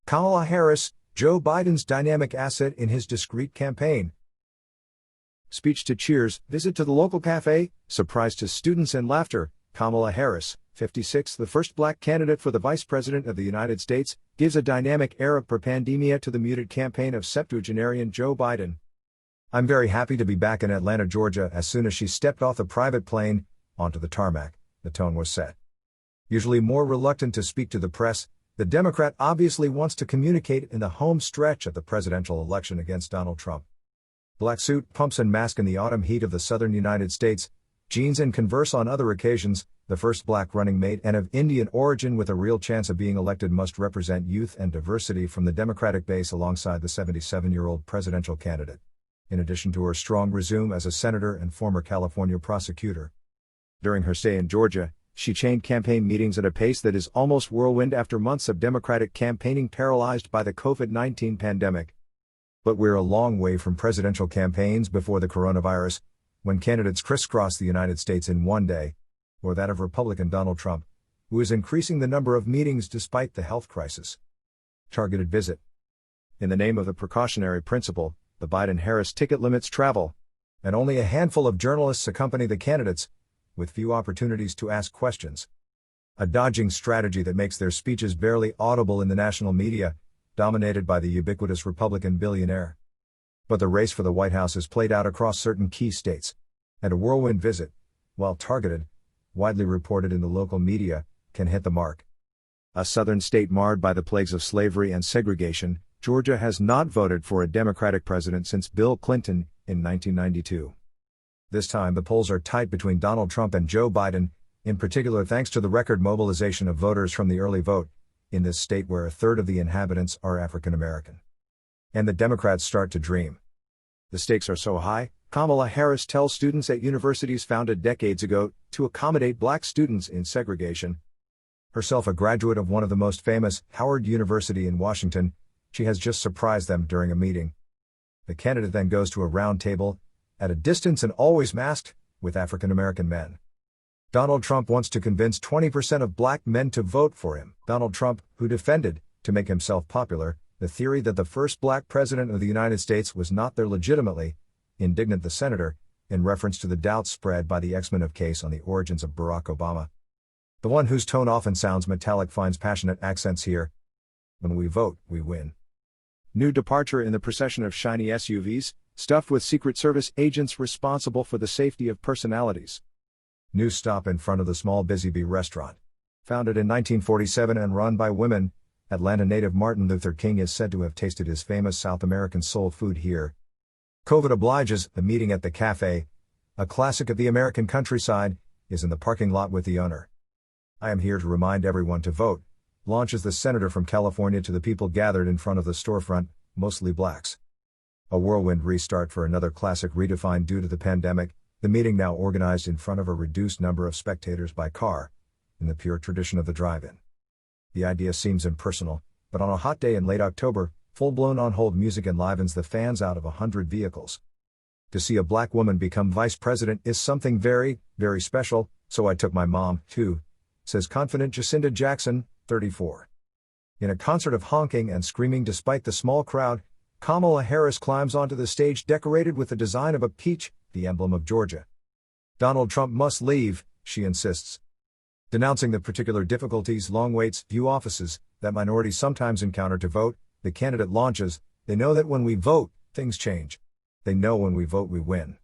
Kamala Harris, Joe Biden's dynamic asset in his discreet campaign. Speech to cheers, visit to the local café, surprise to students and laughter. Kamala Harris, 56, the first black candidate for the Vice President of the United States, gives a dynamic air of prepandemia to the muted campaign of septuagenarian Joe Biden. I'm very happy to be back in Atlanta, Georgia. As soon as she stepped off the private plane, onto the tarmac, the tone was set. Usually more reluctant to speak to the press, the Democrat obviously wants to communicate in the home stretch of the presidential election against Donald Trump. Black suit, pumps and mask in the autumn heat of the southern United States, jeans and Converse on other occasions. The first black running mate and of Indian origin with a real chance of being elected must represent youth and diversity from the Democratic base alongside the 77-year-old presidential candidate. In addition to her strong resume as a senator and former California prosecutor. During her stay in Georgia, she chained campaign meetings at a pace that is almost whirlwind after months of Democratic campaigning paralyzed by the COVID-19 pandemic. But we're a long way from presidential campaigns before the coronavirus, when candidates crisscross the United States in one day, or that of Republican Donald Trump, who is increasing the number of meetings despite the health crisis. Targeted visit. In the name of the precautionary principle, the Biden-Harris ticket limits travel, and only a handful of journalists accompany the candidates, with few opportunities to ask questions. A dodging strategy that makes their speeches barely audible in the national media, dominated by the ubiquitous Republican billionaire. But the race for the White House is played out across certain key states, and a whirlwind visit, while targeted, widely reported in the local media, can hit the mark. A southern state marred by the plagues of slavery and segregation, Georgia has not voted for a Democratic president since Bill Clinton, in 1992. This time the polls are tight between Donald Trump and Joe Biden, in particular thanks to the record mobilization of voters from the early vote, in this state where a third of the inhabitants are African American. And the Democrats start to dream. The stakes are so high, Kamala Harris tells students at universities founded decades ago to accommodate black students in segregation. Herself a graduate of one of the most famous, Howard University in Washington, she has just surprised them during a meeting. The candidate then goes to a round table, at a distance and always masked, with African American men. Donald Trump wants to convince 20% of black men to vote for him. Donald Trump, who defended, to make himself popular, the theory that the first black president of the United States was not there legitimately, indignant the senator, in reference to the doubts spread by the X-Men of case on the origins of Barack Obama. The one whose tone often sounds metallic finds passionate accents here. When we vote, we win. New departure in the procession of shiny SUVs, stuffed with Secret Service agents responsible for the safety of personalities. New stop in front of the small Busy Bee restaurant. Founded in 1947 and run by women, Atlanta native Martin Luther King is said to have tasted his famous South American soul food here. COVID obliges, the meeting at the café, a classic of the American countryside, is in the parking lot with the owner. I am here to remind everyone to vote, launches the senator from California to the people gathered in front of the storefront, mostly blacks. A whirlwind restart for another classic redefined due to the pandemic, the meeting now organized in front of a reduced number of spectators by car, in the pure tradition of the drive-in. The idea seems impersonal, but on a hot day in late October, full-blown on-hold music enlivens the fans out of 100 vehicles. To see a black woman become vice president is something very, very special, so I took my mom, too, says confident Jacinda Jackson, 34. In a concert of honking and screaming despite the small crowd, Kamala Harris climbs onto the stage decorated with the design of a peach, the emblem of Georgia. Donald Trump must leave, she insists. Denouncing the particular difficulties, long waits, few offices, that minorities sometimes encounter to vote, the candidate launches, they know that when we vote, things change. They know when we vote we win.